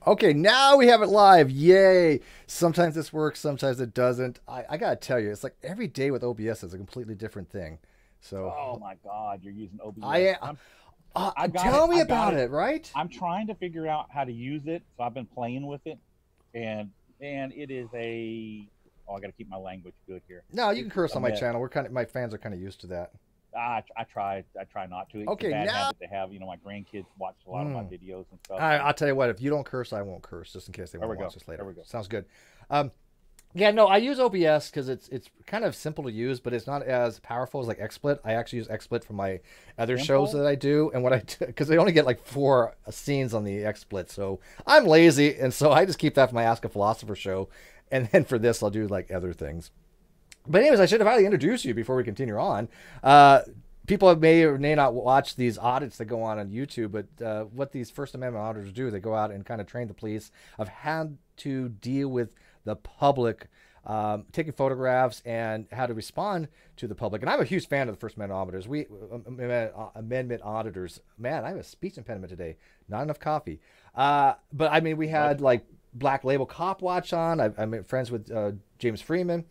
Okay, now we have it live. Yay. Sometimes this works, sometimes it doesn't. I gotta tell you, it's like every day with OBS is a completely different thing. Oh So my God, you're using OBS. I I got it. tell me I got about it. it, right? I'm trying to figure out how to use it. So I've been playing with it, and it is a. Oh, I got to keep my language good here. No, you It's can just curse a on my mess. channel. We're kind of my fans are kind of used to that. I try not to. It's a Okay, bad now habit to have. You know, my grandkids watch a lot of my mm. videos and stuff. I'll tell you what, if you don't curse, I won't curse, just in case they There want we to watch go. this There later. we go. Sounds good. Um, yeah, no, I use OBS because it's kind of simple to use, but it's not as powerful as like XSplit. I actually use XSplit for my other shows Simple. that I do, and what I do because they only get like 4 scenes on the XSplit, so I'm lazy, and so I just keep that for my Ask a Philosopher show, and then for this I'll do like other things. But anyways, I should have probably introduced you before we continue on. Uh, People may or may not watch these audits that go on YouTube, but what these First Amendment auditors do, they go out and kind of train the police of how to deal with the public, taking photographs and how to respond to the public. And I'm a huge fan of the First Amendment auditors. Amendment auditors. Man, I have a speech impediment today. Not enough coffee. But I mean, we Nope. had like Black Label Cop Watch on. I'm friends with James Freeman.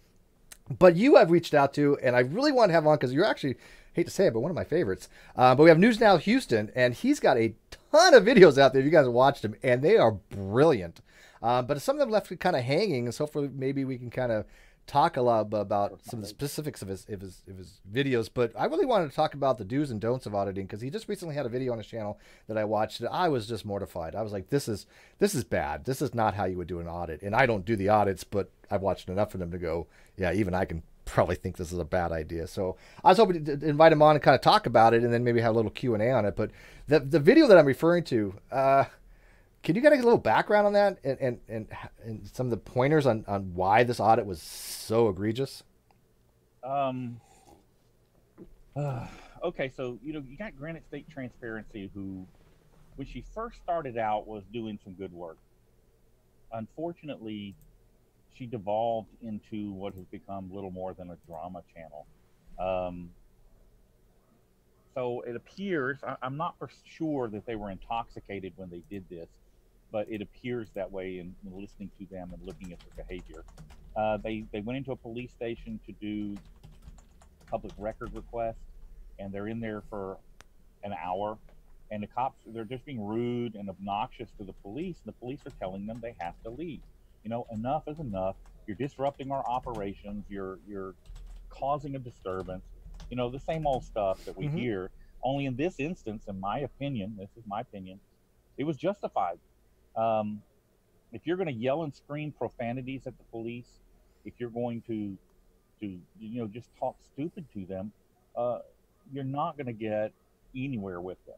But you have reached out to, and I really want to have on because you're actually, hate to say it, but one of my favorites. But we have News Now Houston, and he's got a ton of videos out there. If you guys have watched them, and they are brilliant. But some of them left kind of hanging, and so hopefully maybe we can kind of talk a lot about some of the specifics of his videos. But I really wanted to talk about the do's and don'ts of auditing because he just recently had a video on his channel that I watched that I was just mortified. I was like, this is bad. This is not how you would do an audit. And I don't do the audits, but I've watched enough of them to go, yeah, even I can probably think this is a bad idea. So I was hoping to invite him on and kind of talk about it, and then maybe have a little Q&A on it. But the video that I'm referring to, can you get a little background on that and some of the pointers on why this audit was so egregious? Um. Okay, so you got Granite State Transparency, who, when she first started out, was doing some good work. Unfortunately, she devolved into what has become little more than a drama channel. Um, so it appears, I'm not for sure that they were intoxicated when they did this, but it appears that way in listening to them and looking at their behavior. They went into a police station to do public record request, and they're in there for an hour. And the cops, they're just being rude and obnoxious to the police. And the police are telling them they have to leave. Enough is enough. You're disrupting our operations. You're causing a disturbance. The same old stuff that we Mm-hmm. hear. Only in this instance, in my opinion, this is my opinion, it was justified. Um, if you're going to yell and scream profanities at the police, if you're going to just talk stupid to them, uh, you're not going to get anywhere with them.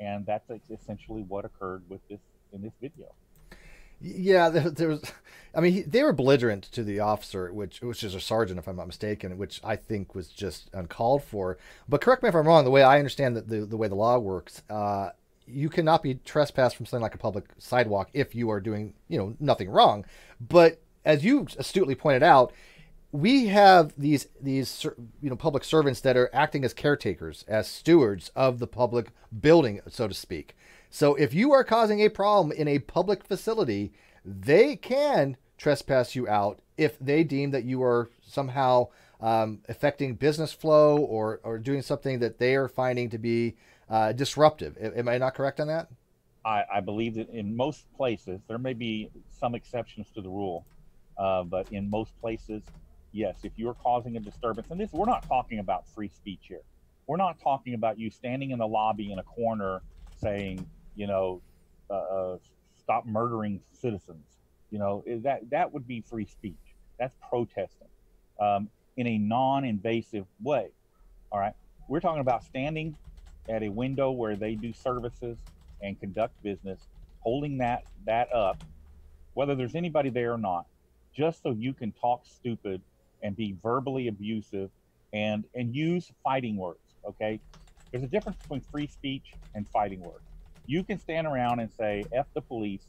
And that's essentially what occurred with this in this video. Yeah, there was. I mean, they were belligerent to the officer, which is a sergeant, if I'm not mistaken, which I think was just uncalled for. But correct me if I'm wrong. The way I understand the way the law works, you cannot be trespassed from something like a public sidewalk if you are doing nothing wrong. But as you astutely pointed out, we have these public servants that are acting as caretakers, as stewards of the public building, so to speak. So if you are causing a problem in a public facility, they can trespass you out if they deem that you are somehow affecting business flow or doing something that they are finding to be disruptive. Am I not correct on that? I believe that in most places, there may be some exceptions to the rule, but in most places, yes, if you're causing a disturbance, and this, we're not talking about free speech here. We're not talking about you standing in the lobby in a corner saying, you know, uh, uh, stop murdering citizens. That would be free speech. That's protesting in a non-invasive way. All right. We're talking about standing at a window where they do services and conduct business, holding that up, whether there's anybody there or not, just so you can talk stupid and be verbally abusive and use fighting words. Okay. There's a difference between free speech and fighting words. You can stand around and say F the police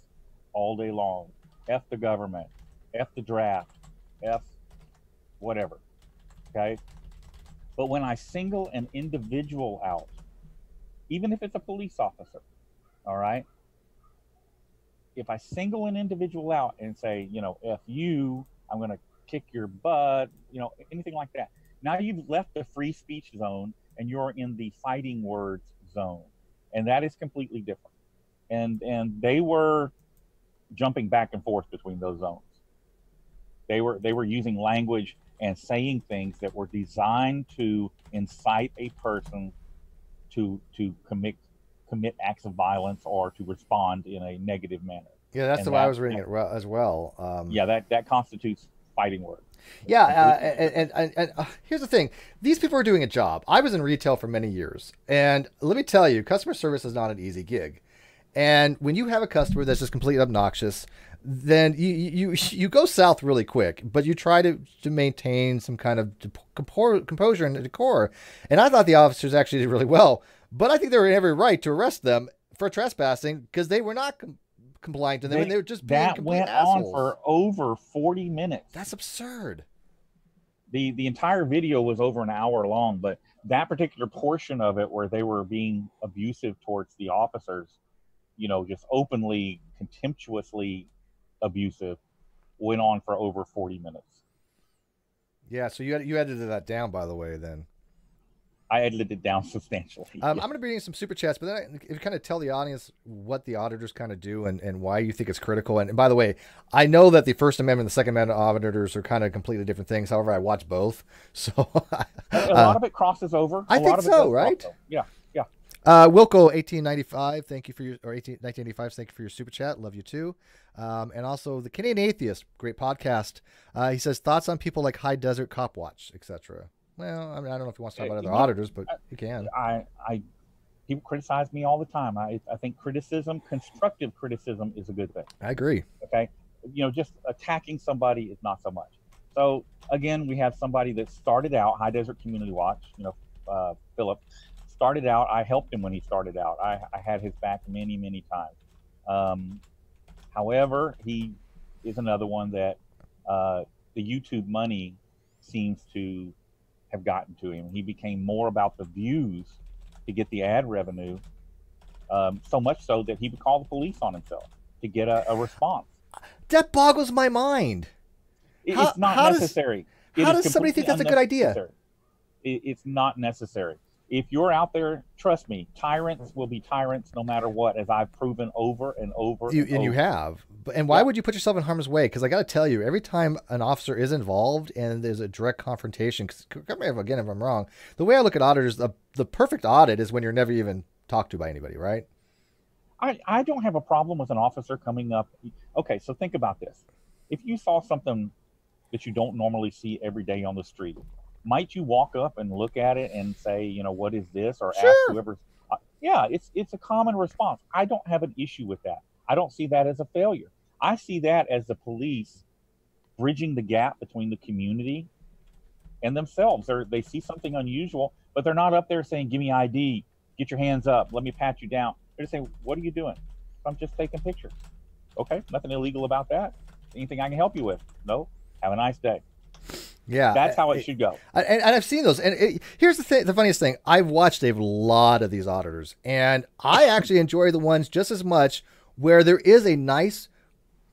all day long, F the government, F the draft, F whatever. Okay. But when I single an individual out, even if it's a police officer, all right, if I single an individual out and say, you know, F you, I'm going to kick your butt, you know, anything like that. Now you've left the free speech zone and you're in the fighting words zone. And that is completely different. And they were jumping back and forth between those zones. They were using language and saying things that were designed to incite a person to commit acts of violence or to respond in a negative manner. Yeah, that's And the way I was reading it as well. Yeah, that constitutes fighting words. Yeah, and here's the thing: these people are doing a job. I was in retail for many years, and let me tell you, customer service is not an easy gig. And when you have a customer that's just completely obnoxious, then you go south really quick. But you try to maintain some kind of composure and decor. And I thought the officers actually did really well. But I think they were in every right to arrest them for trespassing because they were not compliant to them, and they were just being that complete went assholes. on for over 40 minutes. That's absurd. The entire video was over an hour long, but that particular portion of it where they were being abusive towards the officers, you know, just openly, contemptuously abusive, went on for over 40 minutes. Yeah, so you edited that down, by the way, then. I edited it down substantially. I'm going to be reading some super chats, but then if you kind of tell the audience what the auditors kind of do and why you think it's critical. And by the way, I know that the First Amendment and the Second Amendment auditors are kind of completely different things. However, I watch both. So a lot of it crosses over. I think so, right? Yeah, yeah. Wilco 1895, thank you for your 1985. Thank you for your super chat. Love you too. And also the Canadian Atheist, great podcast. He says thoughts on people like High Desert Cop Watch, etc. Well, I mean, I don't know if he wants to talk about other auditors, but he can. People criticize me all the time. I think constructive criticism is a good thing. I agree. Okay. You know, just attacking somebody is not so much. So again, we have somebody that started out, High Desert Community Watch, you know, Philip, started out. I helped him when he started out. I had his back many, many times. However, he is another one that the YouTube money seems to have gotten to him. He became more about the views to get the ad revenue, so much so that he would call the police on himself to get a response. That boggles my mind. It's not necessary. How does somebody think that's a good idea? It's not necessary. If you're out there, trust me, tyrants will be tyrants no matter what, as I've proven over and over. And you have. And why would you put yourself in harm's way? Because I got to tell you, every time an officer is involved and there's a direct confrontation, because correct me again if I'm wrong, the way I look at auditors, the perfect audit is when you're never even talked to by anybody, right? I don't have a problem with an officer coming up. Okay, so think about this. If you saw something that you don't normally see every day on the street, might you walk up and look at it and say, you know, what is this? Or sure. Ask whoever. Yeah, it's a common response. I don't have an issue with that. I don't see that as a failure. I see that as the police bridging the gap between the community and themselves. They see something unusual, but they're not up there saying, give me ID, get your hands up, let me pat you down. They're just saying, what are you doing? I'm just taking pictures. Okay, nothing illegal about that. Anything I can help you with? No. Have a nice day. Yeah, that's how it should go. And I've seen those. And here's the thing: the funniest thing, I've watched a lot of these auditors, and I actually enjoy the ones just as much where there is a nice,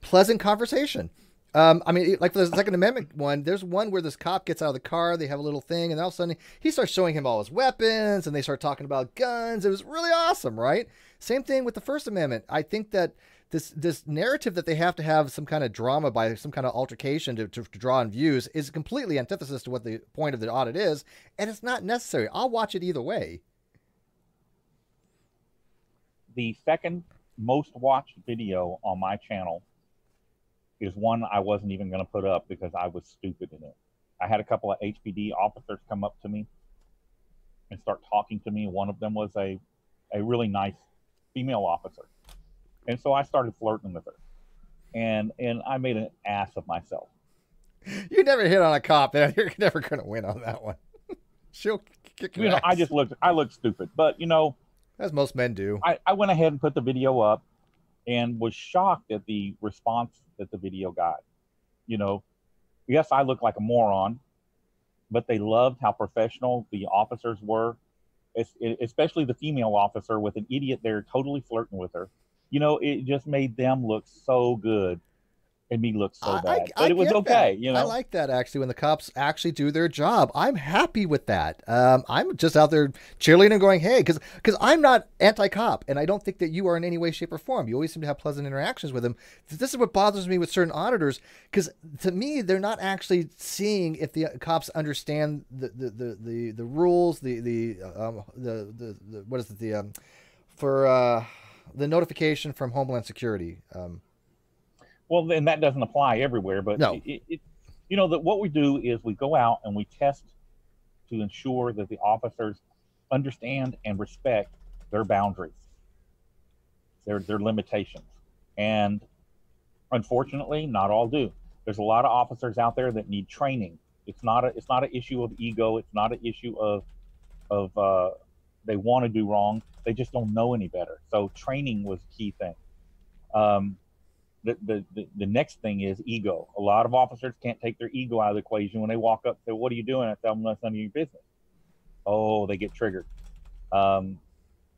pleasant conversation. I mean, like for the Second Amendment one, there's one where this cop gets out of the car, they have a little thing, and all of a sudden he starts showing him all his weapons, and they start talking about guns. It was really awesome, right? Same thing with the First Amendment. I think that this narrative that they have to have some kind of drama by some kind of altercation to draw on views is completely antithesis to what the point of the audit is, and it's not necessary. I'll watch it either way. The second most watched video on my channel is one I wasn't even going to put up because I was stupid in it. I had a couple of HPD officers come up to me and start talking to me. One of them was a really nice female officer. And so I started flirting with her. And I made an ass of myself. You never hit on a cop. You're never going to win on that one. She'll kick your ass. I looked stupid. But, you know. As most men do. I went ahead and put the video up and was shocked at the response that the video got. You know, yes, I look like a moron, but they loved how professional the officers were, especially the female officer with an idiot there totally flirting with her. it just made them look so good and me look so bad. I But it was get that. okay, I like that actually when the cops actually do their job. I'm happy with that. I'm just out there cheerleading and going, hey, because I'm not anti-cop, and I don't think that you are in any way, shape, or form. You always seem to have pleasant interactions with them. This is what bothers me with certain auditors, because to me, they're not actually seeing if the cops understand the rules, the what is it for the notification from Homeland Security. Well, then that doesn't apply everywhere, but No. that what we do is we go out and we test to ensure that the officers understand and respect their boundaries, their limitations, and unfortunately, not all do. There's a lot of officers out there that need training. It's not an issue of ego. It's not an issue of they want to do wrong. They just don't know any better. So training was a key thing. Um, the next thing is ego. A lot of officers can't take their ego out of the equation when they walk up and say, "What are you doing?" I tell them, "That's none of your business." Oh, they get triggered. Um,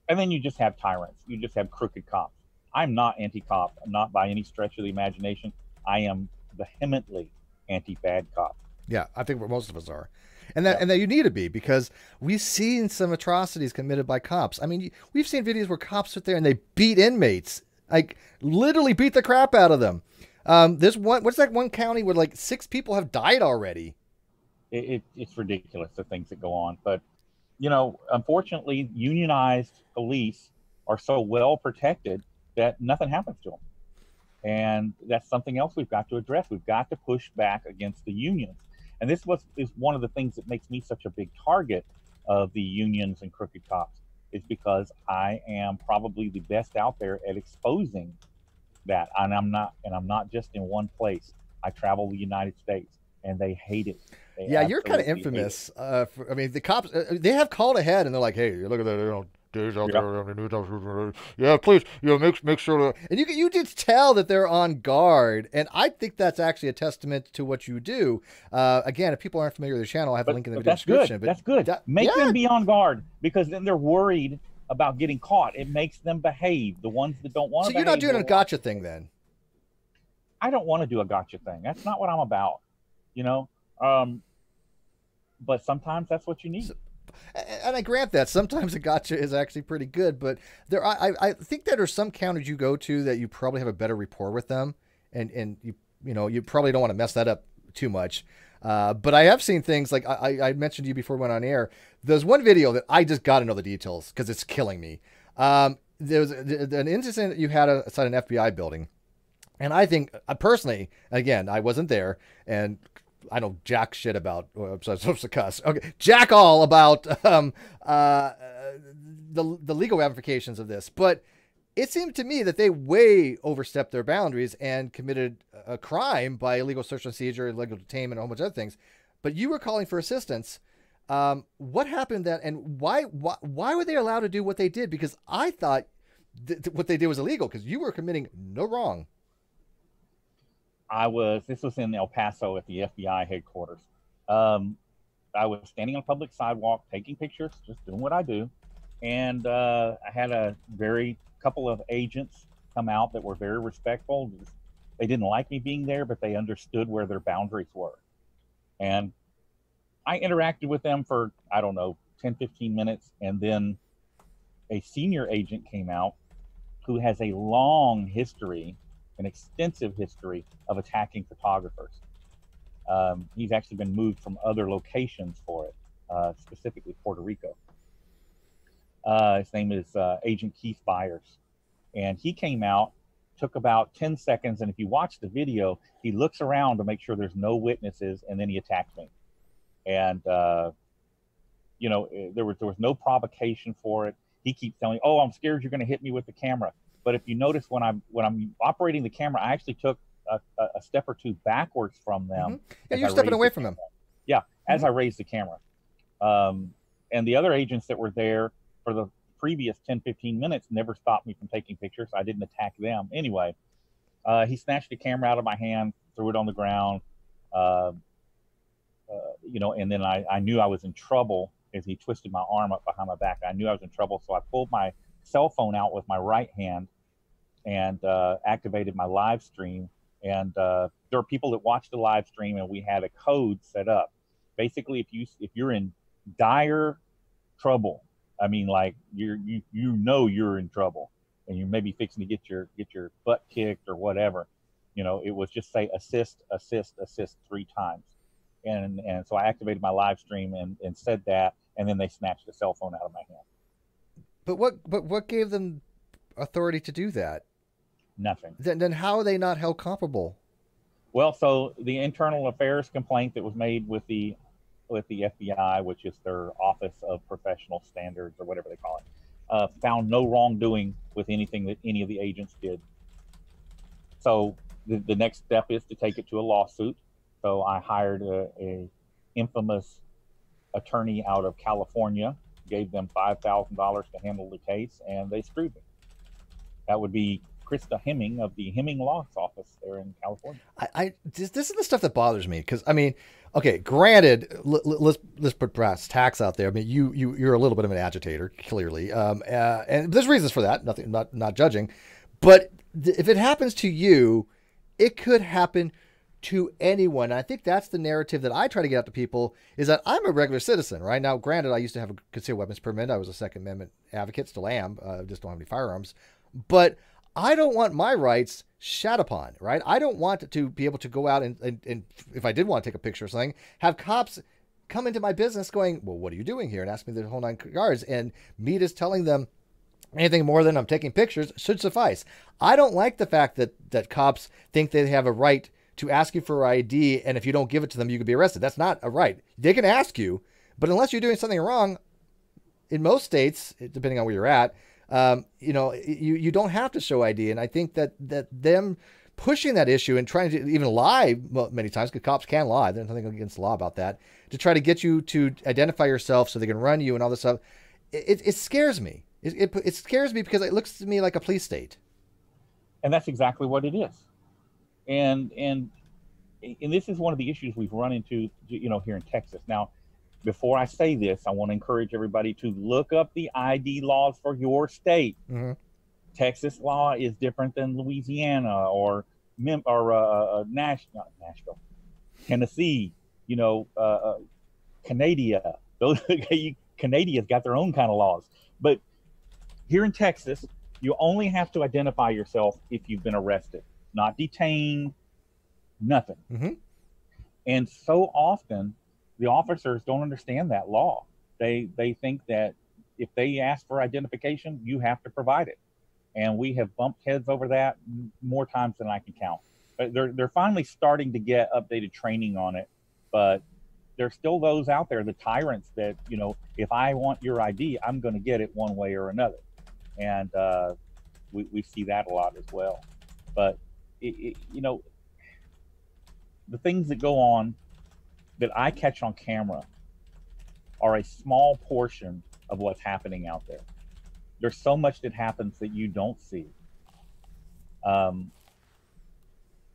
and then you just have tyrants. You just have crooked cops. I'm not anti-cop. I'm not by any stretch of the imagination. I am vehemently anti-bad cop. Yeah, I think most of us are. Yeah. And that you need to be, because we've seen some atrocities committed by cops. I mean, we've seen videos where cops sit there and they beat inmates, like literally beat the crap out of them. There's what's that one county where like 6 people have died already? It's ridiculous, the things that go on. But unfortunately, unionized police are so well protected that nothing happens to them. And that's something else we've got to address. We've got to push back against the unions. And is one of the things that makes me such a big target of the unions and crooked cops, is because I am probably the best out there at exposing that. And I'm not just in one place. I travel the United States, and they hate it. Yeah, you're kind of infamous. I mean, the cops, they have called ahead and they're like, "Hey, look at that, days out there. Yeah, please, make sure." And you did tell that they're on guard, and I think that's actually a testament to what you do. Again, if people aren't familiar with the channel, I have a link in the video description. But that's good. Make them be on guard, because then they're worried about getting caught. It makes them behave. The ones that don't want to. So you're not doing a gotcha thing then? I don't want to do a gotcha thing. That's not what I'm about. But sometimes that's what you need. And I grant that sometimes a gotcha is actually pretty good, but I think there are some counties you go to that you probably have a better rapport with them, and you probably don't want to mess that up too much. But I have seen things like I mentioned to you before we went on air. There's one video that I just got to know the details because it's killing me. There was an incident that you had outside an FBI building, and I think personally, again, I wasn't there, and I know jack shit about. I'm supposed to cuss. Okay, jack all about the legal ramifications of this. But it seemed to me that they way overstepped their boundaries and committed a crime by illegal search and seizure, illegal detainment, and a whole bunch of other things. But you were calling for assistance. What happened then, and why were they allowed to do what they did? Because I thought what they did was illegal because you were committing no wrong. This was in El Paso at the FBI headquarters. I was standing on a public sidewalk, taking pictures, just doing what I do. And I had a couple of agents come out that were very respectful. They didn't like me being there, but they understood where their boundaries were. And I interacted with them for, I don't know, 10, 15 minutes. And then a senior agent came out who has a long history, an extensive history of attacking photographers. He's actually been moved from other locations for it, specifically Puerto Rico. His name is Agent Keith Byers. And he came out, took about 10 seconds, and if you watch the video, he looks around to make sure there's no witnesses, and then he attacks me. And, there was no provocation for it. He keeps telling me, "Oh, I'm scared you're going to hit me with the camera." But if you notice, when I'm operating the camera, I actually took a step or two backwards from them. Mm-hmm. Yeah, you're stepping away from them. Yeah, as I raised the camera. And the other agents that were there for the previous 10, 15 minutes never stopped me from taking pictures. I didn't attack them. Anyway, he snatched the camera out of my hand, threw it on the ground, and then I knew I was in trouble as he twisted my arm up behind my back. I knew I was in trouble, so I pulled my cell phone out with my right hand and activated my live stream. And there are people that watch the live stream, and we had a code set up. Basically, if you're in dire trouble, I mean, like you're in trouble, and you're maybe fixing to get your butt kicked or whatever. It was just say assist, assist, assist 3 times, and so I activated my live stream and said that, and then they snatched the cell phone out of my hand. But what gave them authority to do that? Nothing. Then how are they not held comparable? Well, so the internal affairs complaint that was made with the FBI, which is their Office of Professional Standards or whatever they call it, found no wrongdoing with anything that any of the agents did. So the next step is to take it to a lawsuit. So I hired a infamous attorney out of California, gave them $5,000 to handle the case, and they screwed me. That would be Krista Hemming of the Hemming Law Office there in California. This is the stuff that bothers me, because I mean, okay, granted, let's put brass tacks out there. I mean, you're a little bit of an agitator, clearly, and there's reasons for that. Nothing, not judging, but if it happens to you, it could happen to anyone. I think that's the narrative that I try to get out to people, is that I'm a regular citizen, right? Now, granted, I used to have a concealed weapons permit. I was a Second Amendment advocate, still am. Just don't have any firearms. But I don't want my rights shat upon, right? I don't want to be able to go out and if I did want to take a picture or something, have cops come into my business going, well, what are you doing here? And ask me the whole 9 yards. And me just telling them anything more than I'm taking pictures should suffice. I don't like the fact that cops think they have a right to ask you for ID, and if you don't give it to them, you could be arrested. That's not a right. They can ask you, but unless you're doing something wrong, in most states, depending on where you're at, you don't have to show ID. And I think that them pushing that issue and trying to even lie many times, because cops can lie, there's nothing against the law about that, to try to get you to identify yourself so they can run you and all this stuff, it scares me. It scares me because it looks to me like a police state. And that's exactly what it is. And this is one of the issues we've run into, here in Texas. Now, before I say this, I want to encourage everybody to look up the ID laws for your state. Mm-hmm. Texas law is different than Louisiana or Nashville, Tennessee, Canada. Those Canada's got their own kind of laws. But here in Texas, you only have to identify yourself if you've been arrested, not detained, nothing. Mm-hmm. And so often the officers don't understand that law. They think that if they ask for identification, you have to provide it. And we have bumped heads over that more times than I can count. But they're finally starting to get updated training on it. But there's still those out there, the tyrants that, if I want your ID, I'm going to get it one way or another. And we see that a lot as well. But, the things that go on that I catch on camera are a small portion of what's happening out there. There's so much that happens that you don't see. And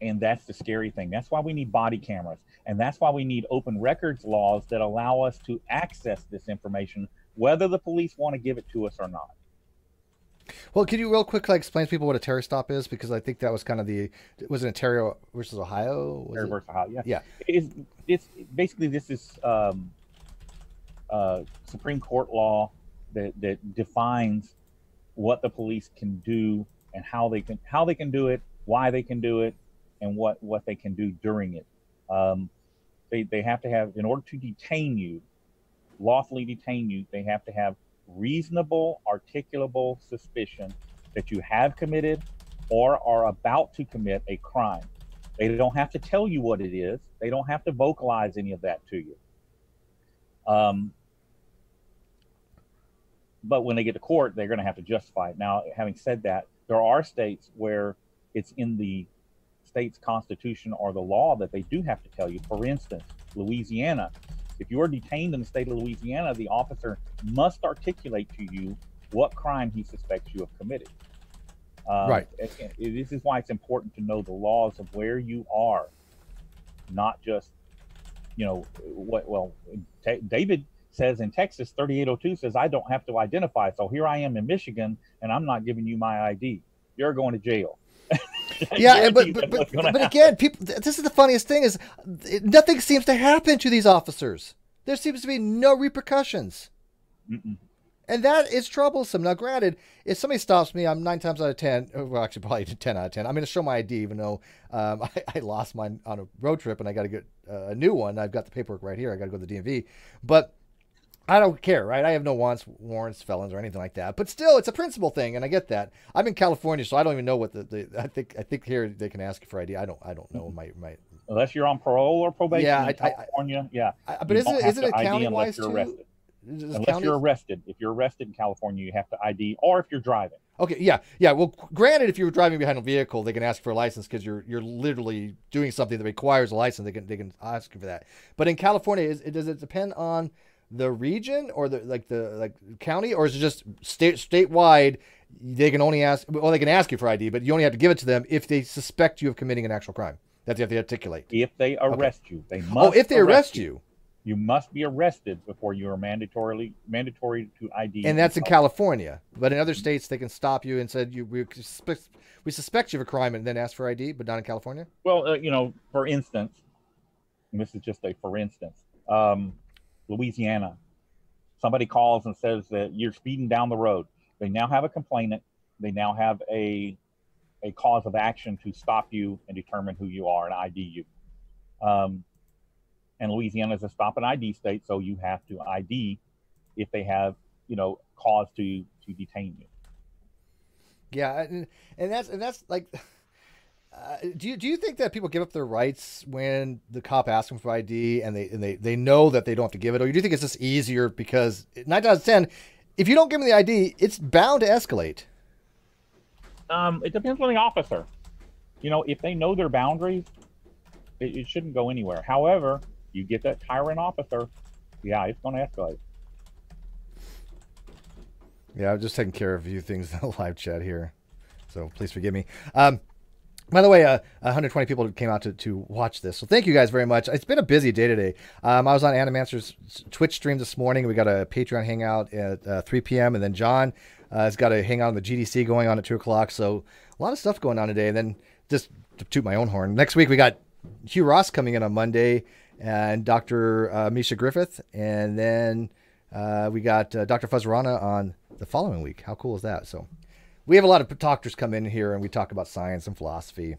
that's the scary thing. That's why we need body cameras. And that's why we need open records laws that allow us to access this information, whether the police want to give it to us or not. Well, can you real quick explain to people what a Terry stop is? Because I think that was kind of was it Ontario versus Ohio? Terry versus Ohio, yeah. Yeah. It's basically, this is Supreme Court law that defines what the police can do and how they can do it, why they can do it, and what they can do during it. They have to have, in order to detain you, lawfully detain you, they have to have reasonable, articulable suspicion that you have committed or are about to commit a crime. They don't have to tell you what it is. They don't have to vocalize any of that to you. But when they get to court, they're going to have to justify it. Now, having said that, there are states where it's in the state's constitution or the law that they do have to tell you. For instance, Louisiana. If you are detained in the state of Louisiana, the officer must articulate to you what crime he suspects you have committed. Right. This is why it's important to know the laws of where you are, not just, David says in Texas, 3802 says, I don't have to identify. So here I am in Michigan, and I'm not giving you my ID. you're going to jail. Yeah, but again, people. This is the funniest thing is nothing seems to happen to these officers. There seems to be no repercussions. Mm-mm. And that is troublesome. Now, granted, if somebody stops me, I'm 9 times out of 10, well, actually probably 10 out of 10. I'm going to show my ID, even though I lost mine on a road trip and I got to get a new one. I've got the paperwork right here. I got to go to the DMV. But I don't care, right? I have no warrants, felons, or anything like that. But still, it's a principle thing, and I get that. I'm in California, so I don't even know what I think here they can ask you for ID. I don't know my unless you're on parole or probation. Yeah, in California, but is it a county-wise too? Unless you're arrested. If you're arrested in California, you have to ID, or if you're driving. Okay, yeah. Well, granted, if you're driving behind a vehicle, they can ask for a license because you're literally doing something that requires a license. They can ask you for that. But in California, does it depend on the region or the county, or is it just statewide? They can only ask. Well, they can ask you for ID, but you only have to give it to them if they suspect you of committing an actual crime. That you have to articulate. If they arrest you, they must. Oh, if they arrest you. You must be arrested before you are mandatory to ID. And that's in California. But in other states, they can stop you and said we suspect you of a crime and then ask for ID, but not in California. Well, for instance, and this is just a for instance, Louisiana. Somebody calls and says that you're speeding down the road. They now have a complainant. They now have a cause of action to stop you and determine who you are and ID you. And Louisiana is a stop and ID state, so you have to ID if they have, cause to detain you. Yeah, and that's like, do you think that people give up their rights when the cop asks them for ID and they know that they don't have to give it, or do you think it's just easier because 9 out of 10, if you don't give them the ID, it's bound to escalate? It depends on the officer. If they know their boundaries, it shouldn't go anywhere. However, you get that tyrant officer, yeah, it's going to escalate. Yeah, I'm just taking care of a few things in the live chat here, so please forgive me. By the way, 120 people came out to watch this, so thank you guys very much. It's been a busy day today. I was on Animancer's Twitch stream this morning. We got a Patreon hangout at 3 p.m., and then John has got a hangout on the GDC going on at 2 o'clock, so a lot of stuff going on today. And then just to toot my own horn, next week we got Hugh Ross coming in on Monday, and Dr. Misha Griffith, and then we got Dr. Fuzzarana on the following week. How cool is that? So we have a lot of doctors come in here, and we talk about science and philosophy.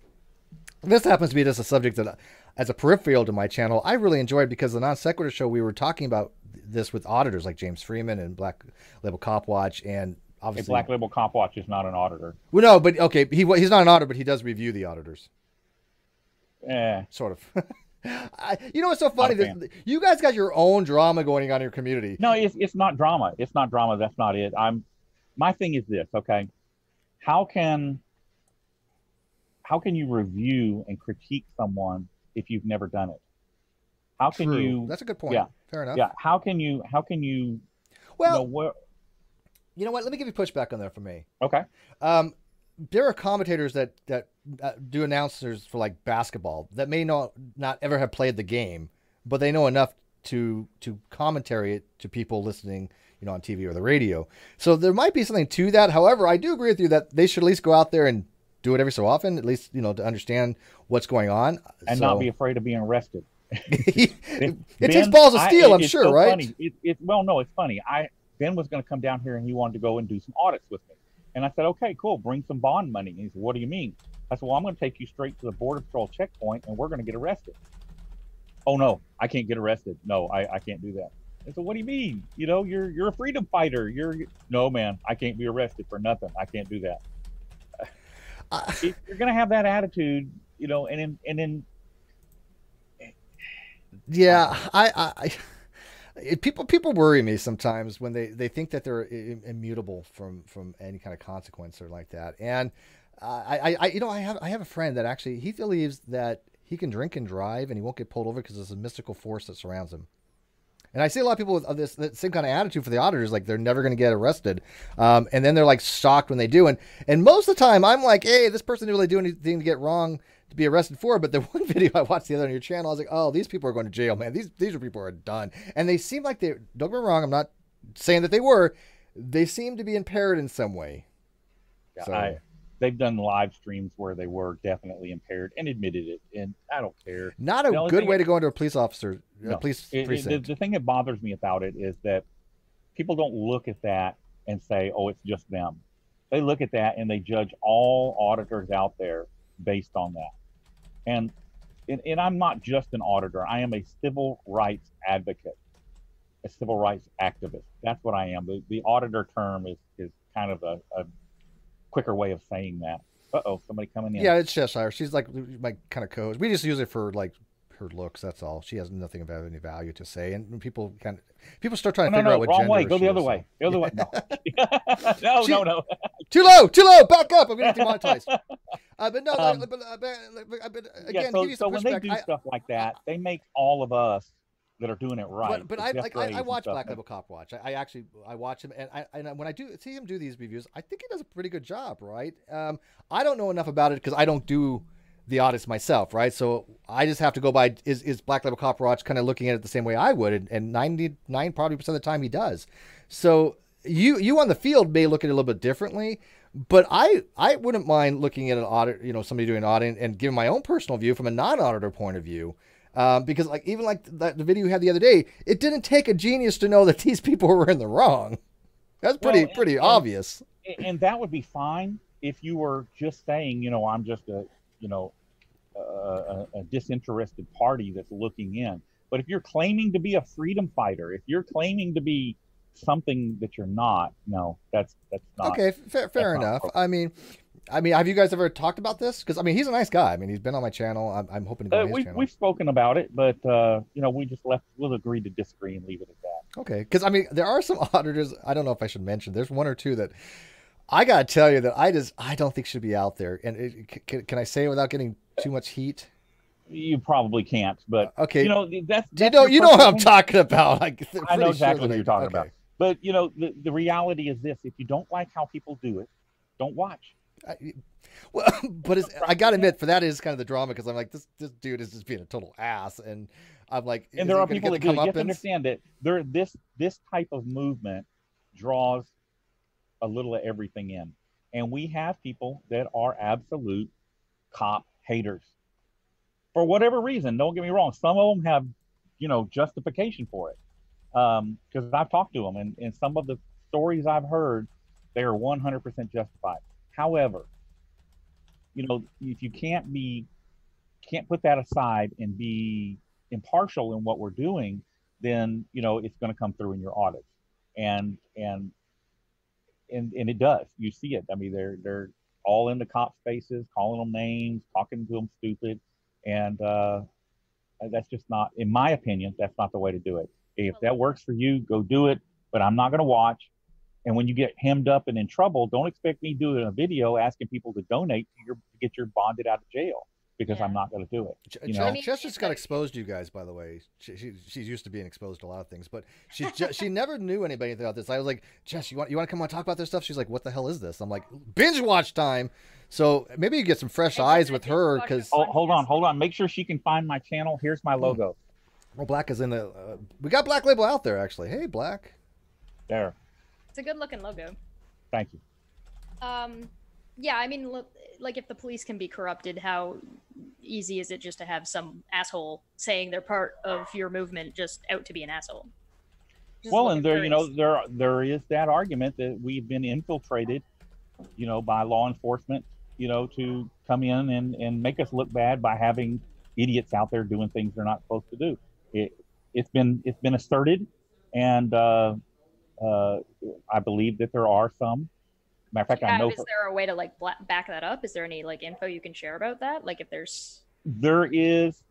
This happens to be just a subject that, as a peripheral to my channel, I really enjoyed, because the Non Sequitur show, we were talking about this with auditors like James Freeman and Black Label Cop Watch, and obviously Black Label Cop Watch is not an auditor. Well, no, but okay, he's not an auditor, but he does review the auditors. Sort of. What's so funny? You guys got your own drama going on in your community. No, it's not drama. It's not drama. That's not it. My thing is this. Okay, how can you review and critique someone if you've never done it? How can you? That's a good point. Yeah, fair enough. Yeah. How can you? Well, you know what? Let me give you pushback on that for me. Okay. There are commentators that do announcers for like basketball that may not ever have played the game, but they know enough to commentary it to people listening, on TV or the radio. So there might be something to that. However, I do agree with you that they should at least go out there and do it every so often, at least, to understand what's going on. And not be afraid of being arrested. It takes balls of steel, I'm sure, right? Funny. No, it's funny. Ben was going to come down here and he wanted to go and do some audits with me. And I said, okay, cool, bring some bond money. And he said, what do you mean? I said, well, I'm going to take you straight to the Border Patrol checkpoint and we're going to get arrested. Oh, no, I can't get arrested. No, I can't do that. I said, what do you mean? You're a freedom fighter. No, man, I can't be arrested for nothing. I can't do that. If you're going to have that attitude, and then. Yeah, people worry me sometimes when they think that they're immutable from any kind of consequence or like that. And I have a friend that actually, he believes that he can drink and drive and he won't get pulled over because there's a mystical force that surrounds him. And I see a lot of people with this same kind of attitude for the auditors, like they're never going to get arrested. And then they're like shocked when they do. And most of the time I'm like, hey, this person didn't really do anything to get wrong to be arrested for. But the one video I watched the other on your channel, I was like, oh, these people are going to jail, man. These are people who are done. And they seem like don't get me wrong, I'm not saying that they seem to be impaired in some way. Yeah, they've done live streams where they were definitely impaired and admitted it, and I don't care. Not a The only good thing, way to go into a police officer, no, police precinct. the thing that bothers me about it is that people don't look at that and say, "Oh, it's just them." They look at that and they judge all auditors out there based on that. And and I'm not just an auditor. I am a civil rights advocate, a civil rights activist. That's what I am. The auditor term is kind of a quicker way of saying that. Uh-oh, somebody coming in. Yeah, it's Cheshire. She's like my kind of co-host. We just use it for like her looks. That's all. She has nothing of any value to say, and people start trying to No, figure no, out what wrong gender way. Go she the other is, way. The so. other way. No, no, She- no, no. Too low, too low. Back up. I'm gonna get demonetized. But no, but Yeah, again, to give you so some when they pushback. do stuff like that, they make all of us that are doing it right. But the I Jeff like I Grays and watch stuff, Black Label Cop Watch. I watch him, and when I do see him do these reviews, I think he does a pretty good job, right? I don't know enough about it because I don't do the audits myself, right? So I just have to go by is Black Label Cop Watch kind of looking at it the same way I would, and 99 probably percent of the time he does. So you on the field may look at it a little bit differently, but I wouldn't mind looking at an audit, somebody doing an audit and giving my own personal view from a non-auditor point of view. Because like even like the video you had the other day, it didn't take a genius to know that these people were in the wrong. That's pretty obvious. and that would be fine if you were just saying, I'm just a disinterested party that's looking in. But if you're claiming to be a freedom fighter, if you're claiming to be something that you're not, no, that's not Okay, fair enough. Have you guys ever talked about this? Because he's a nice guy. He's been on my channel. I'm hoping to go on his channel. We've spoken about it, but we just we'll agree to disagree and leave it at that. Okay, because there are some auditors. I don't know if I should mention. There's one or two that I gotta tell you that I don't think should be out there. And can I say it without getting too much heat? You probably can't, but okay. That's you know what I'm talking about. I know exactly what you're talking about. But the reality is this: if you don't like how people do it, don't watch. Well, but I gotta admit, for that is kind of the drama because I'm like, this dude is just being a total ass, and I'm like, and there are people that do it. You have to understand that this type of movement draws a little of everything in, and we have people that are absolute cop haters for whatever reason. Don't get me wrong; some of them have justification for it, because I've talked to them, and some of the stories I've heard, they are 100% justified. However, if you can't put that aside and be impartial in what we're doing, then it's going to come through in your audits, and it does. You see it. They're all in the cop spaces, calling them names, talking to them stupid, and that's just not, in my opinion, that's not the way to do it. If that works for you, go do it. But I'm not going to watch. And when you get hemmed up and in trouble, don't expect me to do a video asking people to donate to get your bonded out of jail, because I'm not going to do it. Jess just got exposed to you guys, by the way. She's used to being exposed to a lot of things, but she never knew anybody about this. I was like, Jess, you want to come on and talk about this stuff? She's like, what the hell is this? I'm like, binge watch time. So maybe you get some fresh eyes with her, because hold on. Make sure she can find my channel. Here's my logo. Well, Black is in the. We got Black Label out there actually. Hey, Black. There. It's a good looking logo. Thank you. Yeah, like if the police can be corrupted, how easy is it just to have some asshole saying they're part of your movement just out to be an asshole? Well, and there is that argument that we've been infiltrated, by law enforcement, to come in and make us look bad by having idiots out there doing things they're not supposed to do. It's been asserted, and I believe that there are some. Matter of fact, I know. Is there a way to back that up? Is there any info you can share about that? Like if there is.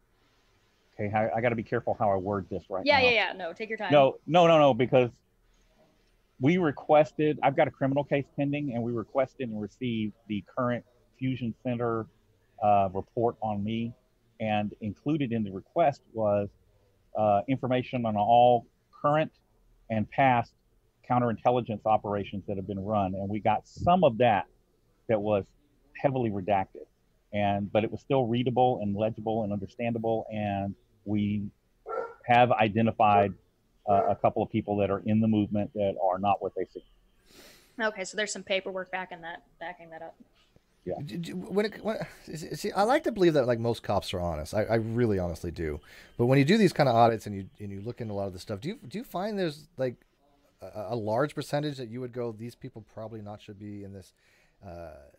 Okay, I got to be careful how I word this right now. Yeah. No, take your time. No, because we requested. I've got a criminal case pending, and we requested and received the current Fusion Center report on me, and included in the request was information on all current and past counterintelligence operations that have been run, and we got some of that was heavily redacted, but it was still readable and legible and understandable, and we have identified a couple of people that are in the movement that are not what they seem. Okay, so there's some paperwork backing that up. Yeah. See, I like to believe that like most cops are honest. I really honestly do. But when you do these kind of audits and you look into a lot of this stuff, do you find there's like a large percentage that you would go, these people probably not should be in this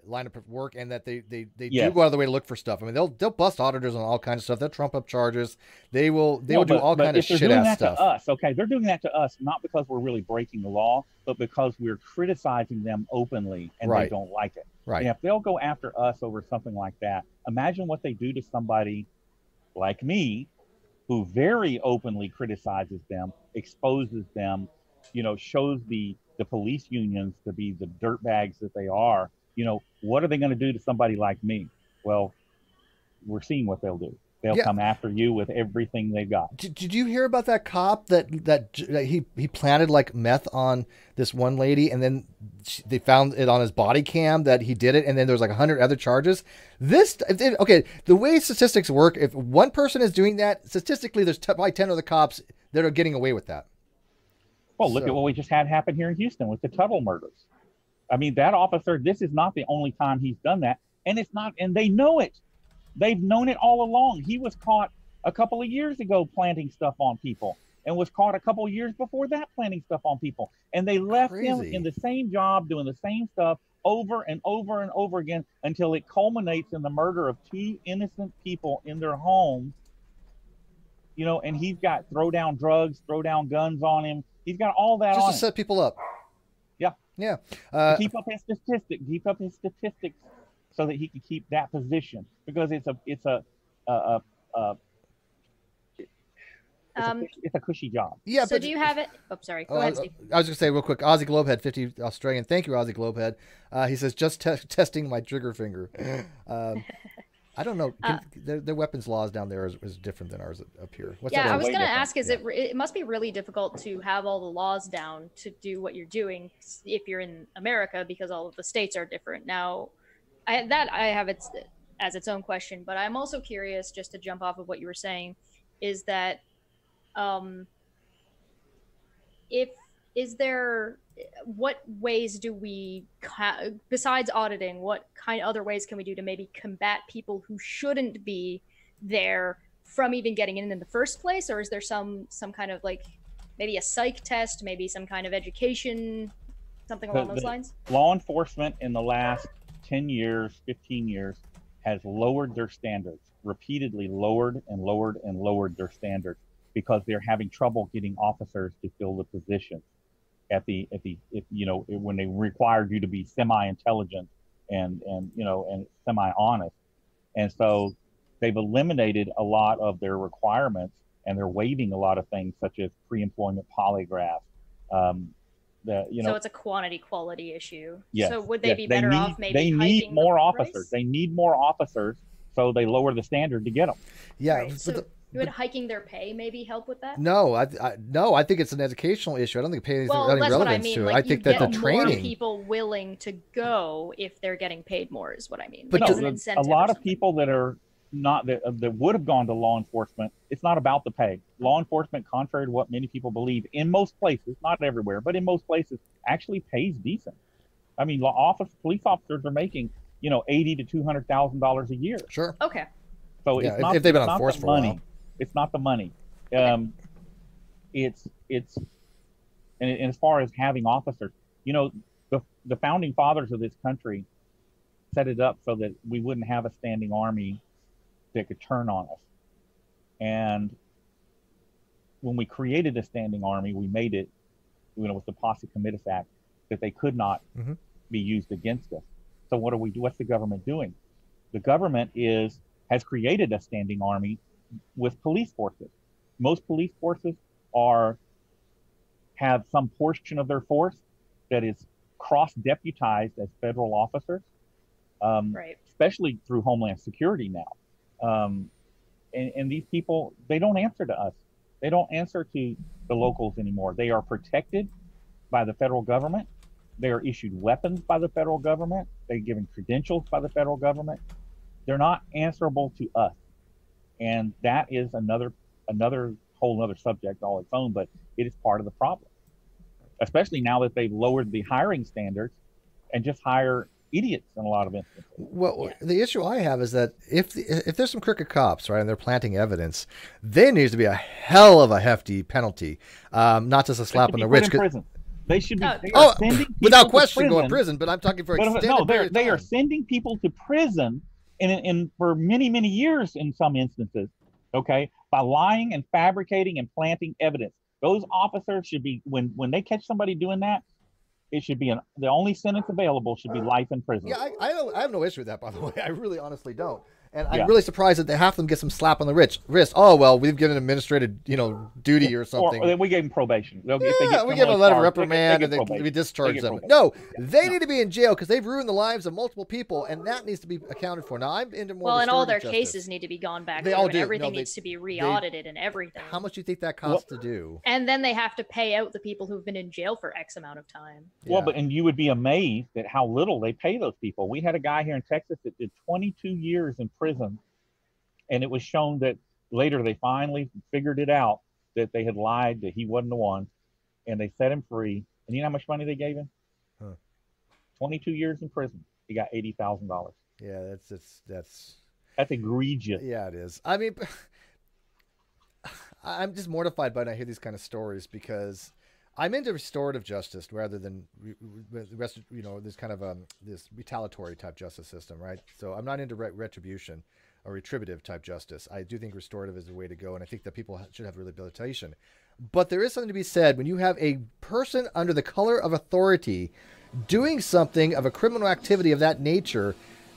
line of work, and that they do Yes. go out of the way to look for stuff? I mean, they'll bust auditors on all kinds of stuff. They'll trump up charges. They will do all kind of shit ass stuff. To us, okay, they're doing that to us not because we're really breaking the law, but because we're criticizing them openly and they don't like it. Right. And if they'll go after us over something like that, imagine what they do to somebody like me, who very openly criticizes them, exposes them, shows the police unions to be the dirtbags that they are. What are they going to do to somebody like me? Well, we're seeing what they'll do. They'll come after you with everything they've got. Did you hear about that cop that he planted like meth on this one lady, and then they found it on his body cam that he did it, and then there was like 100 other charges? Okay, the way statistics work, if one person is doing that, statistically there's probably 10 other cops that are getting away with that. Well, look at what we just had happen here in Houston with the Tuttle murders. I mean, that officer, this is not the only time he's done that, and they know it. They've known it all along. He was caught a couple of years ago planting stuff on people, and was caught a couple of years before that planting stuff on people. And they left him in the same job, doing the same stuff over and over and over again until it culminates in the murder of 2 innocent people in their home. And he's got throw down drugs, throw down guns on him. He's got all that just on to set people up. Yeah. Keep up his statistics so that he can keep that position, because it's a cushy job. Yeah. So do you have it? Oh, sorry. Go ahead, Steve. I was going to say real quick, Aussie Globehead 50 Australian. Thank you, Aussie Globehead. He says, just testing my trigger finger. I don't know. Their weapons laws down there is different than ours up here. I was going to ask, it must be really difficult to have all the laws down to do what you're doing if you're in America, because all of the states are different. Now, I have it as its own question, but I'm also curious, just to jump off of what you were saying, is that what ways do we, besides auditing, what kind of other ways can we do to maybe combat people who shouldn't be there from even getting in the first place? Or is there some kind of like maybe a psych test, maybe some kind of education, something along those lines? Law enforcement in the last 10 years, 15 years has lowered their standards, repeatedly lowered and lowered and lowered their standards, because they're having trouble getting officers to fill the positions when they required you to be semi-intelligent and semi-honest. And so they've eliminated a lot of their requirements, and they're waiving a lot of things such as pre-employment polygraphs. So it's a quality issue. Yes, so would they be better off maybe they need more officers. They need more officers, so they lower the standard to get them. Yeah. Right. So would hiking their pay maybe help with that? No, I think it's an educational issue. I don't think pay anything that's relevance what I mean. to it. Like, I think that the training, more people willing to go if they're getting paid more is what I mean. But a lot of people that are not that would have gone to law enforcement, it's not about the pay. Law enforcement, contrary to what many people believe, in most places, not everywhere, but in most places, actually pays decent. I mean, police officers are making $80,000 to $200,000 a year. Sure. Okay. So it's not, if they've been on force for a while. It's not the money. It's and as far as having officers, the founding fathers of this country set it up so that we wouldn't have a standing army that could turn on us. And when we created a standing army, we made it, with the Posse Comitatus Act, that they could not be used against us. So what do we do? What's the government doing? The government has created a standing army with police forces. Most police forces have some portion of their force that is cross-deputized as federal officers, right. Especially through Homeland Security now. And these people, they don't answer to us. They don't answer to the locals anymore. They are protected by the federal government. They are issued weapons by the federal government. They're given credentials by the federal government. They're not answerable to us. And that is another whole other subject all its own, but it is part of the problem, especially now that they've lowered the hiring standards and just hire idiots in a lot of instances. Well, the issue I have is that if there's some crooked cops, right, and they're planting evidence, there needs to be a hell of a hefty penalty, not just a slap on the wrist. They should be. Without question, go to prison. But I'm talking for extended no, period of time. they are sending people to prison, and for many, many years in some instances, okay, by lying and fabricating and planting evidence. Those officers should be, when they catch somebody doing that, it should be the only sentence available should be life in prison. Yeah, I have no issue with that, by the way. I really honestly don't. And I'm really surprised that half of them get some slap on the wrist. Oh, well, we've given administrative, duty or something. Or we gave them probation. We give them a letter of reprimand and we discharge them. No, they need to be in jail because they've ruined the lives of multiple people, and that needs to be accounted for. Now, I'm into more. Well, and all their cases need to be gone back. They all do. Everything needs to be re-audited and everything. How much do you think that costs to do? And then they have to pay out the people who've been in jail for X amount of time. Well, and you would be amazed at how little they pay those people. We had a guy here in Texas that did 22 years in prison. And it was shown that later they finally figured it out that they had lied, that he wasn't the one, and they set him free. And you know how much money they gave him? 22 years in prison. He got $80,000. Yeah, that's egregious. Yeah, it is. I mean, I'm just mortified when I hear these kind of stories because I'm into restorative justice rather than this kind of this retaliatory type justice system, right? So I'm not into retribution or retributive type justice. I do think restorative is the way to go, and I think that people should have rehabilitation. But there is something to be said when you have a person under the color of authority doing something of a criminal activity of that nature.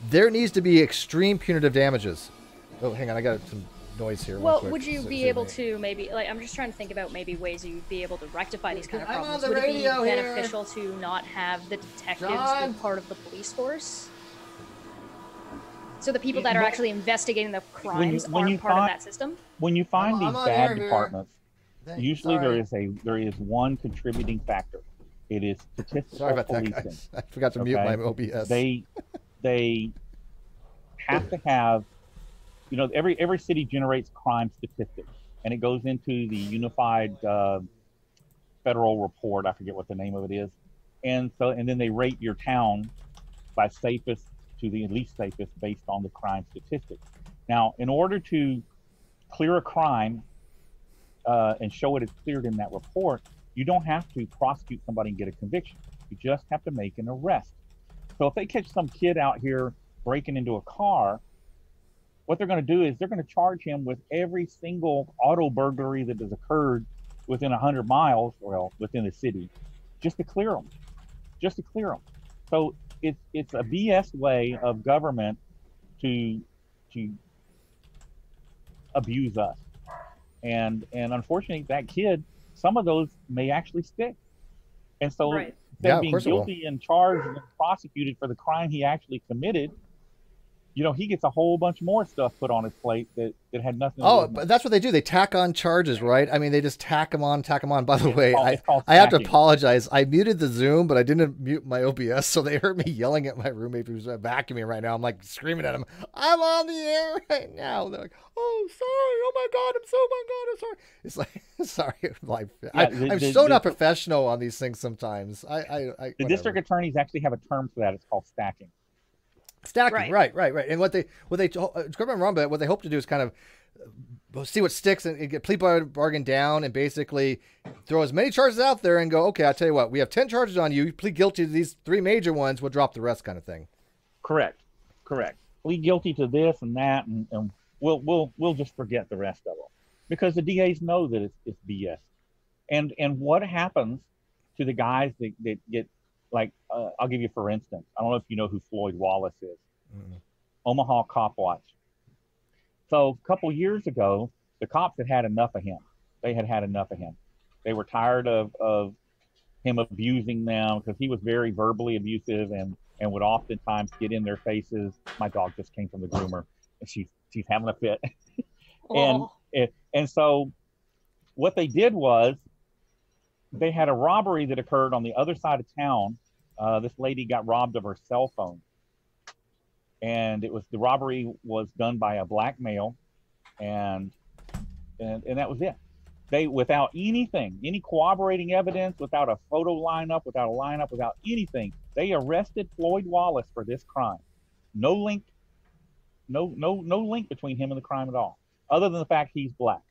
There needs to be extreme punitive damages. Oh, hang on, I got some noise here. Well, would you be able to maybe, I'm just trying to think about maybe ways you'd be able to rectify these kind of problems. Would it be beneficial to not have the detectives be part of the police force? So the people that are actually investigating the crimes are part of that system? When you find these bad departments, usually there is one contributing factor. It is statistical Sorry about policing. that, guys. I forgot to mute my OBS. They have to have, every city generates crime statistics, and it goes into the unified federal report. I forget what the name of it is, and then they rate your town by safest to the least safest based on the crime statistics. Now, in order to clear a crime and show it is cleared in that report, you don't have to prosecute somebody and get a conviction. You just have to make an arrest. So if they catch some kid out here breaking into a car, what they're going to do is they're going to charge him with every single auto burglary that has occurred within 100 miles, well, within the city, just to clear them. So it's a BS way of government to abuse us. And unfortunately, that kid, some of those may actually stick. And so instead of being guilty and charged and prosecuted for the crime he actually committed, he gets a whole bunch more stuff put on his plate that had nothing to do with it. But that's what they do. They tack on charges, right? I mean, they just tack them on. By the way, I have to apologize. I muted the Zoom, but I didn't mute my OBS, so they heard me yelling at my roommate who's vacuuming right now. I'm like screaming at him, I'm on the air right now. They're like, oh, sorry. Oh, my God. I'm sorry. It's like, sorry. I'm so not professional on these things sometimes. The district attorneys actually have a term for that. It's called stacking. Stacking, right. And what they correct me if I'm wrong, but what they hope to do is kind of see what sticks and get plea bargain down and basically throw as many charges out there and go, okay, I'll tell you what, we have 10 charges on you. You plead guilty to these 3 major ones. We'll drop the rest, kind of thing. Correct. Plead guilty to this and that, and we'll just forget the rest of them because the DAs know that it's BS. And what happens to the guys that get, like, I'll give you, for instance, I don't know if you know who Floyd Wallace is. Omaha Cop Watch. So a couple years ago, the cops had enough of him. They had enough of him. They were tired of him abusing them because he was very verbally abusive and would oftentimes get in their faces. My dog just came from the groomer, and she's having a fit. And so what they did was, they had a robbery that occurred on the other side of town. This lady got robbed of her cell phone, and the robbery was done by a black male, and that was it. They, without anything, any corroborating evidence, without a photo lineup, without anything, They arrested Floyd Wallace for this crime. No link, no link between him and the crime at all, other than the fact he's black.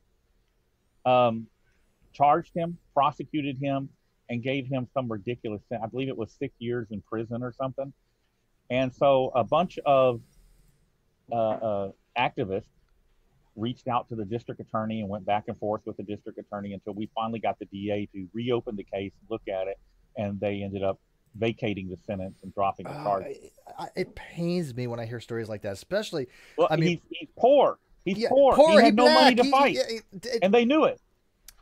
Charged him, prosecuted him, and gave him some ridiculous thing. I believe it was 6 years in prison or something. And so a bunch of activists reached out to the district attorney and went back and forth with the district attorney until we finally got the DA to reopen the case, look at it, and they ended up vacating the sentence and dropping the charge. It pains me when I hear stories like that, especially. Well, I mean, he's poor. He's poor. He had no money to fight, and they knew it.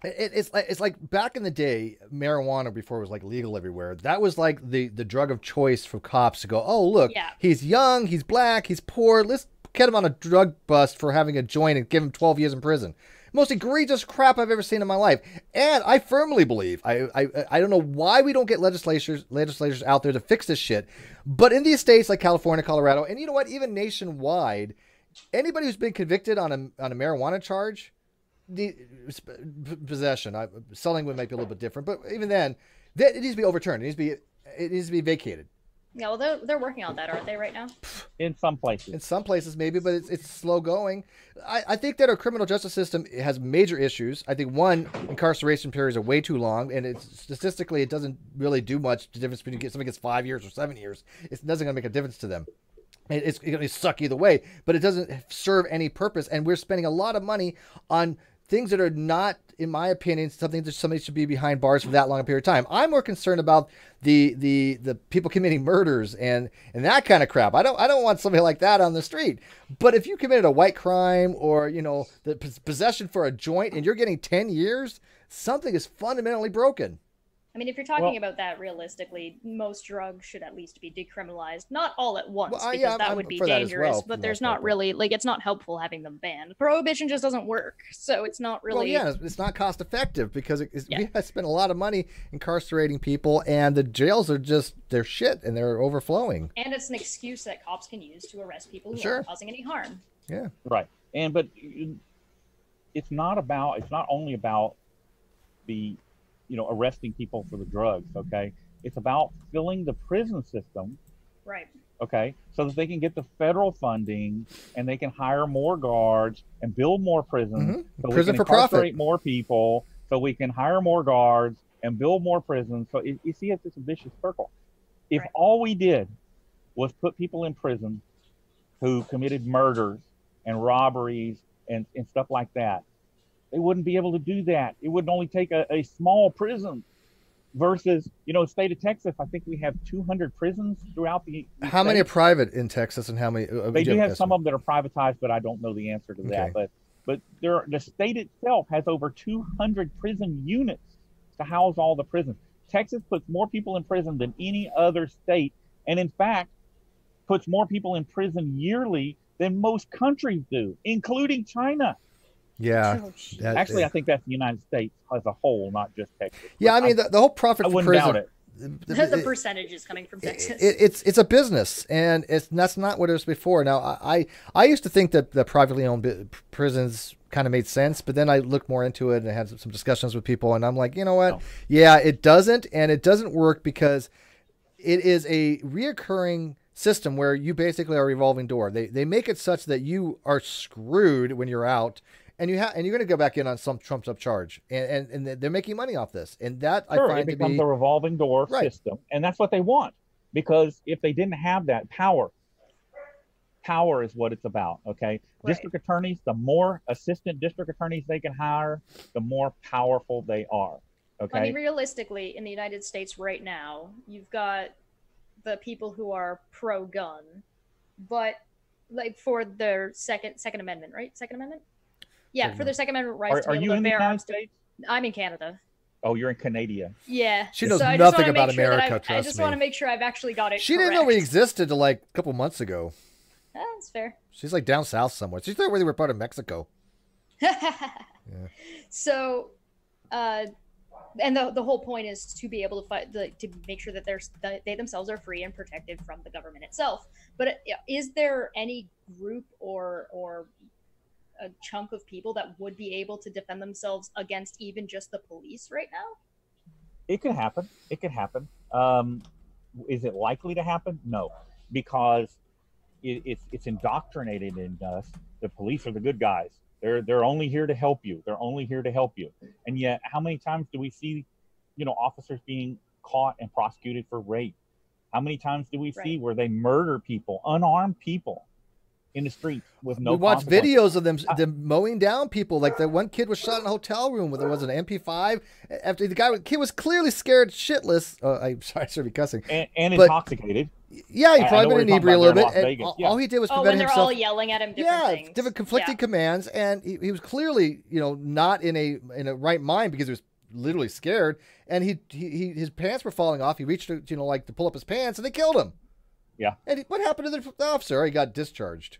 It's like back in the day, marijuana before it was like legal everywhere. That was like the drug of choice for cops to go, oh look, he's young, he's black, he's poor. Let's get him on a drug bust for having a joint and give him 12 years in prison. Most egregious crap I've ever seen in my life. And I firmly believe, I don't know why we don't get legislators out there to fix this shit. But in these states like California, Colorado, and you know what, even nationwide, anybody who's been convicted on a marijuana charge, the possession, selling might be a little bit different, but even then, it needs to be overturned. It needs to be vacated. Yeah, well, they're working on that, aren't they, right now? In some places. In some places, maybe, but it's slow going. I think that our criminal justice system has major issues. I think, one, incarceration periods are way too long, and statistically, it doesn't really do much the difference between somebody gets 5 years or 7 years. It doesn't going to make a difference to them. It's going to suck either way, but it doesn't serve any purpose, and we're spending a lot of money on things that are not, in my opinion, something that somebody should be behind bars for that long a period of time. I'm more concerned about the people committing murders and that kind of crap. I don't want somebody like that on the street. But if you committed a white crime or, you know, the possession for a joint and you're getting 10 years, something is fundamentally broken. I mean, if you're talking about that realistically, most drugs should at least be decriminalized. Not all at once, because that would be dangerous, but there's not really, like, it's not helpful having them banned. Prohibition just doesn't work, so it's not really... Well, yeah, it's not cost effective because we have spent a lot of money incarcerating people, and the jails are just, they're shit, and they're overflowing. And it's an excuse that cops can use to arrest people who aren't causing any harm. Yeah. Right. But it's not only about the... arresting people for the drugs, okay? It's about filling the prison system, right? Okay, so that they can get the federal funding and they can hire more guards and build more prisons, so prison we can for incarcerate profit. more people, so we can hire more guards and build more prisons. So you see, it's just a vicious circle. If all we did was put people in prison who committed murders and robberies and stuff like that, they wouldn't be able to do that. It would only take a small prison versus, state of Texas, I think we have 200 prisons throughout the How many are private in Texas and how many? They do have some of them that are privatized, but I don't know the answer to that. But the state itself has over 200 prison units to house all the prisons. Texas puts more people in prison than any other state, and in fact, puts more people in prison yearly than most countries do, including China. Yeah. Actually, I think that's the United States as a whole, not just Texas. Yeah, I mean, the whole profit for prison. Doubt it. The percentage is coming from Texas. It's a business, and that's not what it was before. Now, I used to think that the privately owned prisons kind of made sense, but then I looked more into it and I had some discussions with people, and I'm like, you know what? No. Yeah, it doesn't, and it doesn't work because it is a reoccurring system where you basically are a revolving door. They make it such that you are screwed when you're out. And you're going to go back in on some trumped up charge, and they're making money off this, and that I find it becomes a revolving door system, and that's what they want. Because if they didn't have that power is what it's about. Okay, district attorneys, the more assistant district attorneys they can hire, the more powerful they are. Okay, I mean, realistically, in the United States right now, you've got the people who are pro-gun, but like for their Second Amendment, right? Second Amendment. Yeah, for their Second Amendment rights to be able to bear arms. I'm in Canada. Oh, you're in Canada. Yeah. She knows nothing about America, trust me. I just want to make sure I've actually got it She didn't know we existed until like a couple months ago. That's fair. She's like down south somewhere. She thought we were part of Mexico. Yeah. So, and the whole point is to be able to fight, to make sure that they themselves are free and protected from the government itself. But is there any group or a chunk of people that would be able to defend themselves against even just the police right now? It could happen. Is it likely to happen? No, because it's indoctrinated in us. The police are the good guys. They're only here to help you. They're only here to help you. And yet, how many times do we see, officers being caught and prosecuted for rape? How many times do we see where they murder people, unarmed people, in the streets with no? We watch videos of them mowing down people. Like the one kid was shot in a hotel room where there was an MP5 after the kid was clearly scared shitless. I'm sorry, I should be cussing. And intoxicated. Yeah, he probably been inebriated a little bit. And all he did was prevent when they're himself. all yelling at him different things. Different conflicting commands, and he was clearly, not in a right mind because he was literally scared, and his pants were falling off. He reached to, like to pull up his pants, and they killed him. Yeah. And what happened to the officer? He got discharged.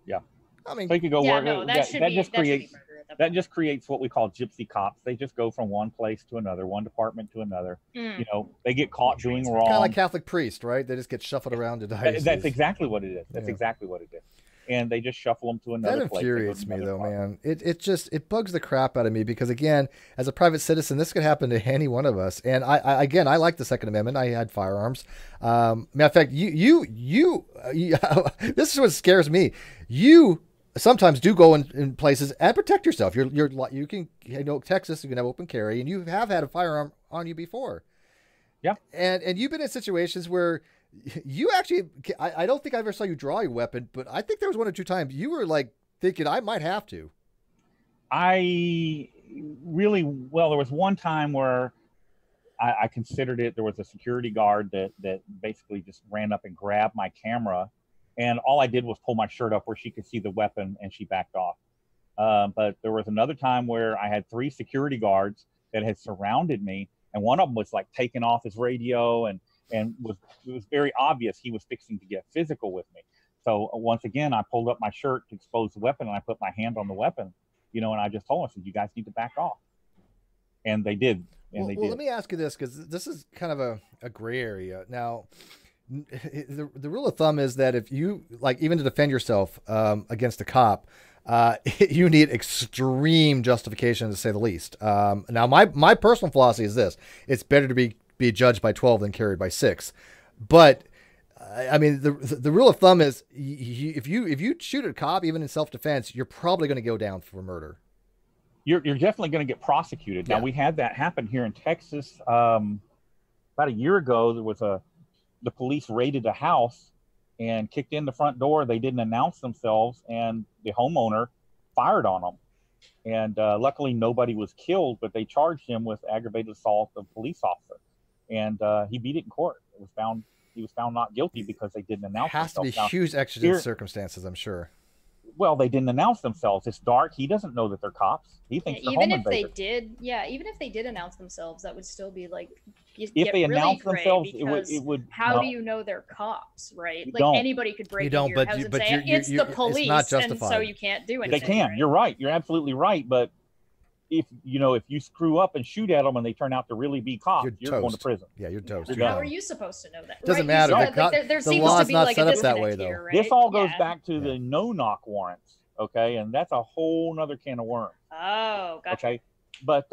Yeah. I mean, so you could go work. No, that just creates what we call gypsy cops. They just go from one place to another, one department to another. They get caught doing wrong. Kind of like Catholic priest, right? They just get shuffled around to dioceses. That's exactly what it is. That's exactly what it is. And they just shuffle them to another place. That infuriates me, though, man. It bugs the crap out of me because, again, as a private citizen, this could happen to any one of us. And I like the Second Amendment. I had firearms. Matter of fact, this is what scares me. You sometimes do go in places and protect yourself. You can, Texas, you can have open carry, and you have had a firearm on you before. Yeah. And you've been in situations where you actually, I don't think I ever saw you draw a weapon, but I think there was one or two times you were like thinking I might have to. There was one time where I considered it. There was a security guard that basically just ran up and grabbed my camera, and all I did was pull my shirt up where she could see the weapon, and she backed off. But there was another time where I had 3 security guards that had surrounded me, and one of them was like taking off his radio, and it was very obvious he was fixing to get physical with me. So once again, I pulled up my shirt to expose the weapon, and I put my hand on the weapon, and I just told them, I said, "You guys need to back off," and they did. Well, let me ask you this, because this is kind of a gray area now. The rule of thumb is that if you, like, even to defend yourself against a cop, you need extreme justification, to say the least. Now, my personal philosophy is this: it's better to be judged by 12 than carried by 6. But I mean, the rule of thumb is if you shoot a cop, even in self-defense, you're probably going to go down for murder. You're definitely going to get prosecuted. Now, we had that happen here in Texas about a year ago. There was the police raided a house and kicked in the front door. They didn't announce themselves, and the homeowner fired on them. And luckily, nobody was killed, but they charged him with aggravated assault of a police officer. And he beat it in court. He was found not guilty because they didn't announce themselves. Has to be huge exigent circumstances, I'm sure. Well, they didn't announce themselves. It's dark. He doesn't know that they're cops. He thinks they're home invaders. Even if they did announce themselves, that would still be like, if they announced themselves, it would. How do you know they're cops, right? Like anybody could break into your house and say it's the police, and so you can't do anything. They can. Right? You're right. You're absolutely right. But if you screw up and shoot at them and they turn out to really be cops, you're going to prison. Yeah, you're toast. How are you supposed to know that? Doesn't matter. There seems to be like a disconnect here, right? This all goes back to the no-knock warrants, okay? And that's a whole nother can of worms. Oh, gotcha. Okay, but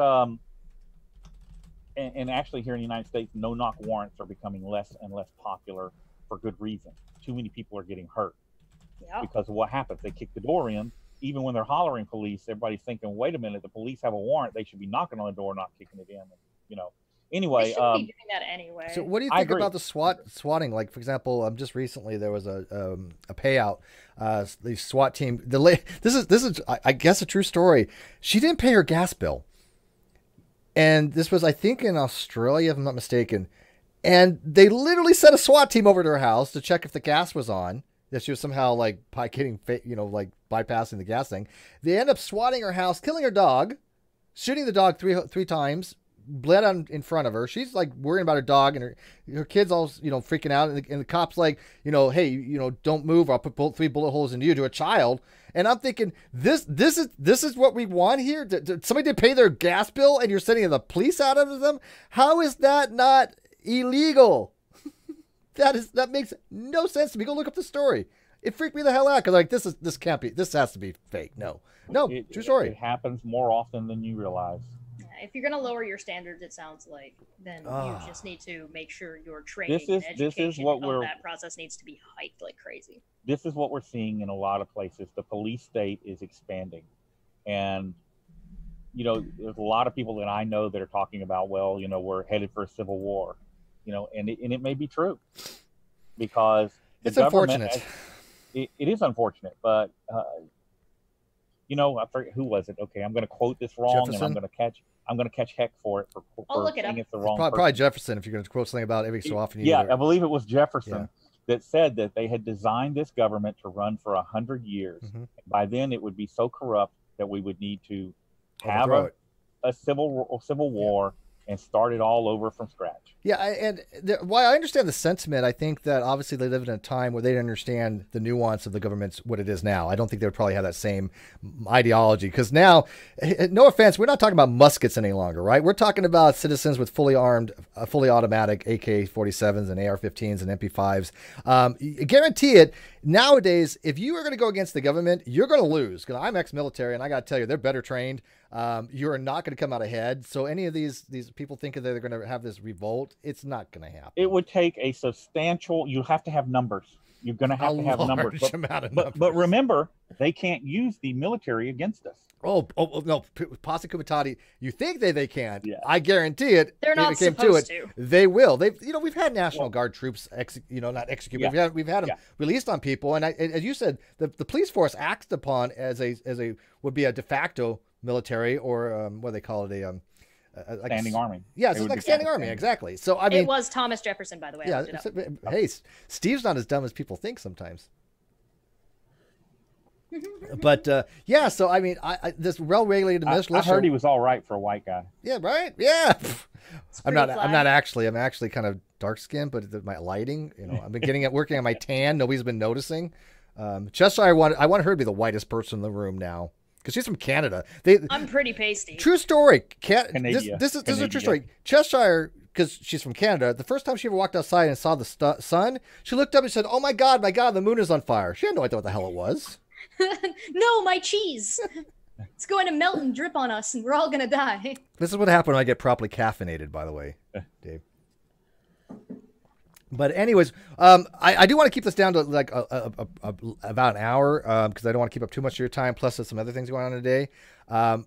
and actually here in the United States, no-knock warrants are becoming less and less popular for good reason. Too many people are getting hurt because of what happens. They kick the door in. Even when they're hollering police, everybody's thinking, wait a minute, the police have a warrant. They should be knocking on the door, not kicking it in. Anyway. They should be doing that anyway. So what do you think about the swatting? Like, for example, just recently there was a payout. The SWAT team, this is, I guess, a true story. She didn't pay her gas bill. And this was, I think, in Australia, if I'm not mistaken. And they literally sent a SWAT team over to her house to check if the gas was on. That she was somehow like bypassing the gas thing. They end up swatting her house, killing her dog, shooting the dog three times, bled on in front of her. She's like worrying about her dog, and her kids all freaking out. And the cops like, hey, don't move, or I'll put 3 bullet holes into you, to a child. And I'm thinking, this is what we want here. Somebody did pay their gas bill, and you're sending the police out of them. How is that not illegal? That makes no sense to me. Go look up the story. It freaked me the hell out, because this has to be fake. No, true story. It happens more often than you realize. if you're gonna lower your standards, it sounds like, then you just need to make sure your training and education of that process needs to be hyped like crazy. This is what we're seeing in a lot of places. The police state is expanding, and there's a lot of people that I know that are talking about, well, we're headed for a civil war, and it may be true, because it's unfortunate. It is unfortunate, but I forget who was it. Okay, I'm going to quote this wrong, Jefferson? and I'm going to catch heck for it for look it saying up. it's the wrong probably Jefferson. If you're going to quote something about every so often, I believe it was Jefferson that said that they had designed this government to run for 100 years. Mm-hmm. By then, it would be so corrupt that we would need to have a civil war and start it all over from scratch. Yeah, while I understand the sentiment, I think that obviously they live in a time where they didn't understand the nuance of the government's what it is now. I don't think they would probably have that same ideology, because now, no offense, we're not talking about muskets any longer, right? We're talking about citizens with fully armed, fully automatic AK-47s and AR-15s and MP5s. Guarantee it, nowadays, if you are going to go against the government, you're going to lose. Because I'm ex-military, and I got to tell you, they're better trained. You are not going to come out ahead. So any of these people think that they're going to have this revolt, it's not going to happen. It would take a substantial. You have to have numbers. You're going to have numbers. But remember, they can't use the military against us. Oh no, Posse Comitati. You think they can? Yeah. I guarantee it. They're not supposed to. They will. We've had National Guard troops not executed. Yeah. We've had them released on people, and as you said, the police force acts upon as a would be a de facto military, or what do they call it, standing army. Yeah, it's like standing army, exactly. So I mean, it was Thomas Jefferson, by the way. Yeah, hey, Steve's not as dumb as people think sometimes. But so I mean, this well-regulated militia. I heard he was all right for a white guy. Yeah, right. Yeah, I'm actually kind of dark-skinned, but my lighting, I've been working on my tan. Nobody's been noticing. Cheshire, I want her to be the whitest person in the room now, because she's from Canada. I'm pretty pasty. True story. Canada. This is a true story. Cheshire, because she's from Canada, the first time she ever walked outside and saw the sun, she looked up and said, "Oh my God, the moon is on fire." She had no idea what the hell it was. No, my cheese. It's going to melt and drip on us, and we're all going to die. This is what happened when I get properly caffeinated, by the way, Dave. But anyways, I do want to keep this down to like about an hour, because I don't want to keep up too much of your time. Plus, there's some other things going on today. What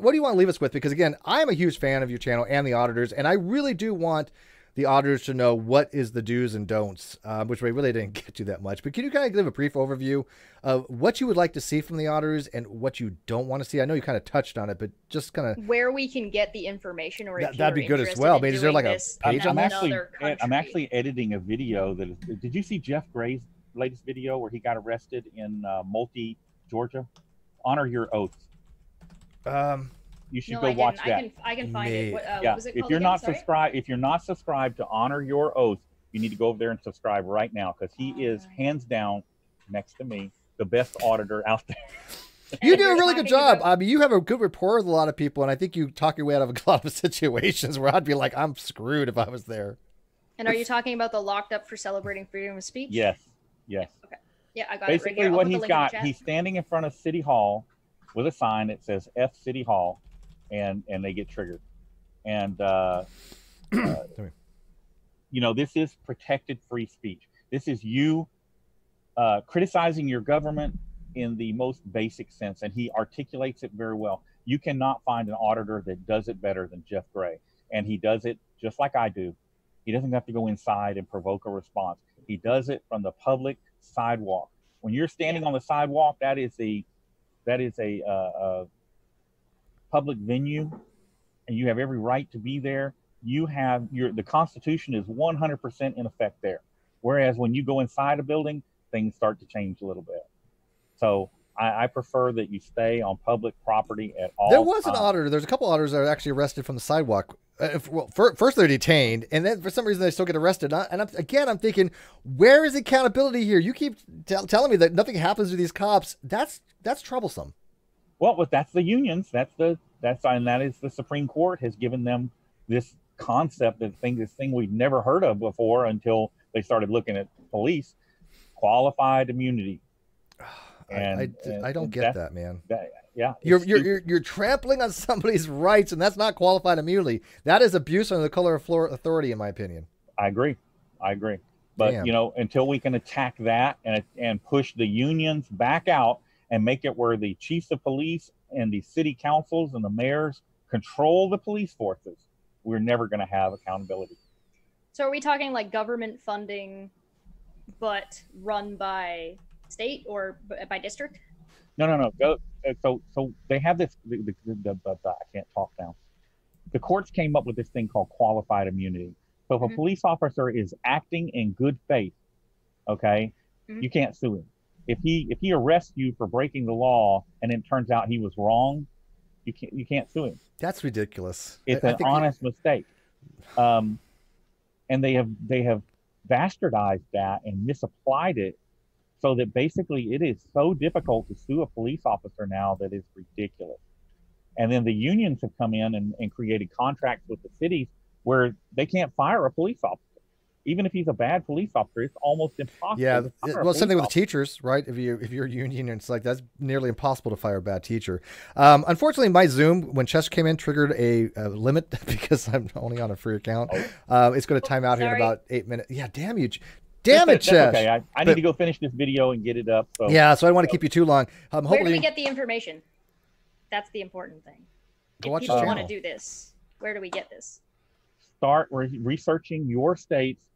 do you want to leave us with? Because again, I'm a huge fan of your channel and the auditors, and I really do want the auditors to know what is the do's and don'ts, which we really didn't get to that much. But can you kind of give a brief overview of what you would like to see from the auditors and what you don't want to see? I know you kind of touched on it, but just kind of where we can get the information, or if that'd be good as well. Maybe is there like a page on I'm actually editing a video that is. Did you see Jeff Gray's latest video where he got arrested in Multi, Georgia? Honor your oath. You should go watch that. I can find it. What was it called? If you're not subscribed to Honor Your Oath, you need to go over there and subscribe right now, because he is hands down, next to me, the best auditor out there. You do a really good job. I mean, you have a good rapport with a lot of people, and I think you talk your way out of a lot of situations where I'd be like, I'm screwed if I was there. And are you talking about the locked up for celebrating freedom of speech? Yes. Okay. Yeah, I got Basically, it right here. what he's got, he's standing in front of City Hall with a sign that says F City Hall. And they get triggered, and this is protected free speech. This is you criticizing your government in the most basic sense, and he articulates it very well. You cannot find an auditor that does it better than Jeff Gray, and he does it just like I do. He doesn't have to go inside and provoke a response. He does it from the public sidewalk. When you're standing on the sidewalk, that is a public venue, and you have every right to be there. The Constitution is 100% in effect there. Whereas when you go inside a building, things start to change a little bit. So I prefer that you stay on public property at all times. There was an auditor. There's a couple auditors that are actually arrested from the sidewalk. First they're detained, and then for some reason they still get arrested. And I'm thinking, where is accountability here? You keep telling me that nothing happens to these cops. That's troublesome. Well, but that's the unions. That is the Supreme Court has given them this concept of this thing we've never heard of before until they started looking at police, qualified immunity. I don't get that, man. Yeah. You're trampling on somebody's rights, and that's not qualified immunity. That is abuse under the color of floor authority, in my opinion. I agree. But Damn. you know, until we can attack that and push the unions back out and make it where the chiefs of police and the city councils and the mayors control the police forces, we're never going to have accountability. So are we talking like government funding, but run by state or by district? No. So they have this. I can't talk now. The courts came up with this thing called qualified immunity. So if a police officer is acting in good faith, okay, you can't sue him. If he arrests you for breaking the law and it turns out he was wrong, you can't sue him. That's ridiculous. It's an honest mistake. And they have bastardized that and misapplied it, so that basically it is so difficult to sue a police officer now that it's ridiculous. And then the unions have come in and created contracts with the cities where they can't fire a police officer. Even if he's a bad police officer, it's almost impossible. Yeah, to fire well, a something with police officer. teachers, right? If you're a union, it's like that's nearly impossible to fire a bad teacher. Unfortunately, my Zoom, when Chess came in, triggered a limit because I'm only on a free account. It's going to time out here in about 8 minutes. Yeah, damn you. Damn it, Chess. Okay, I need to go finish this video and get it up. So. Yeah, so I don't want to keep you too long. Where do we get the information? That's the important thing. Go if watch people his want to channel. do this, where do we get this? Start researching your state's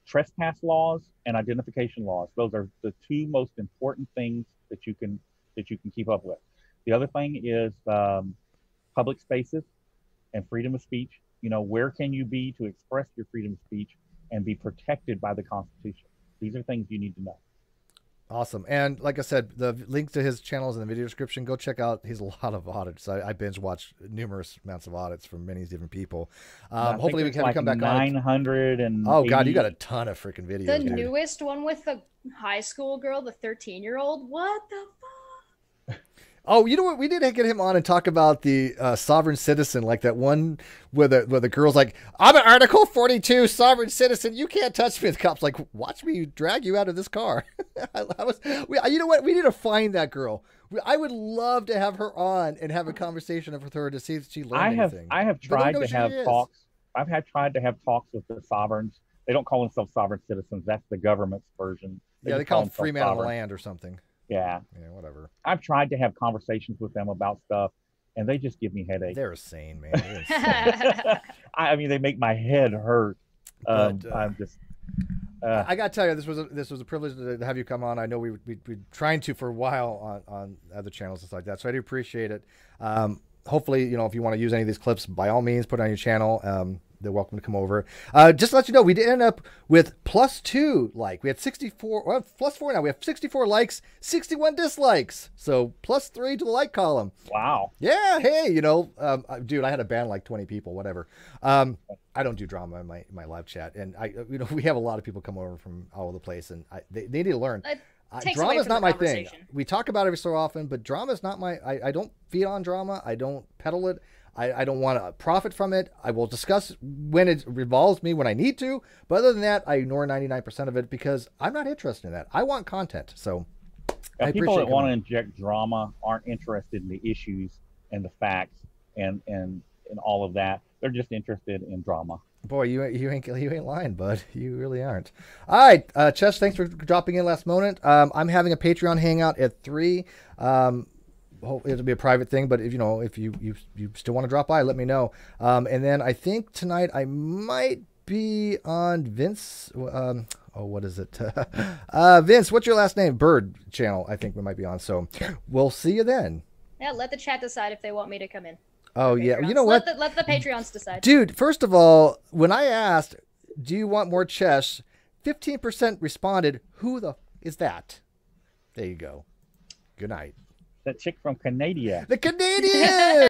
trespass laws and identification laws. Those are the two most important things that you can keep up with. The other thing is public spaces and freedom of speech. You know, where can you be to express your freedom of speech and be protected by the Constitution? These are things you need to know. Awesome. And like I said, the link to his channel is in the video description. Go check out. He's a lot of audits. I binge watched numerous amounts of audits from many different people. Hopefully we can like come back 900 and on. Oh God, you got a ton of freaking videos. The dude. newest one with the high school girl, the 13-year-old. What the fuck? Oh, you know what? We did get him on and talk about the sovereign citizen, like that one where the girl's like, "I'm an Article 42 sovereign citizen. You can't touch me." The cop's like, "Watch me drag you out of this car." You know what? We need to find that girl. I would love to have her on and have a conversation with her to see if she learned anything. I have tried to have talks. Tried to have talks with the sovereigns. They don't call themselves sovereign citizens. That's the government's version. They call them free man of the land or something. Yeah, whatever. I've tried to have conversations with them about stuff, and they just give me headaches. They're insane, man. They're insane. I mean, they make my head hurt. I'm just. I gotta tell you, this was a privilege to have you come on. I know we trying to for a while on other channels and stuff like that, so I do appreciate it. Hopefully, you know, if you want to use any of these clips, by all means, put it on your channel. They're welcome to come over. Just to let you know, we did end up with +2 like. We had 64, well, +4 now. We have 64 likes, 61 dislikes. So +3 to the like column. Wow. Yeah. Hey, you know, dude, I had to ban like 20 people, whatever. I don't do drama in my live chat, and we have a lot of people come over from all over the place, and they need to learn. Drama is not my thing. We talk about it every so often, but drama is not my. I don't feed on drama. I don't peddle it. I don't want to profit from it. I will discuss when it revolves me when I need to. But other than that, I ignore 99% of it because I'm not interested in that. I want content. So people that want to inject drama aren't interested in the issues and the facts and all of that. They're just interested in drama. Boy, you ain't lying, bud. You really aren't. All right, Chess, thanks for dropping in last moment. I'm having a Patreon hangout at 3. It'll be a private thing, but if you still want to drop by, let me know. And then I think tonight I might be on Vince. What is it? Vince, what's your last name? Bird channel. I think we might be on. So we'll see you then. Yeah, let the chat decide if they want me to come in. Oh yeah, you know what? Let the Patreons decide. Dude, first of all, when I asked, "Do you want more chess?" 15% responded, "Who the is that?" There you go. Good night. That chick from Canada. The Canadian!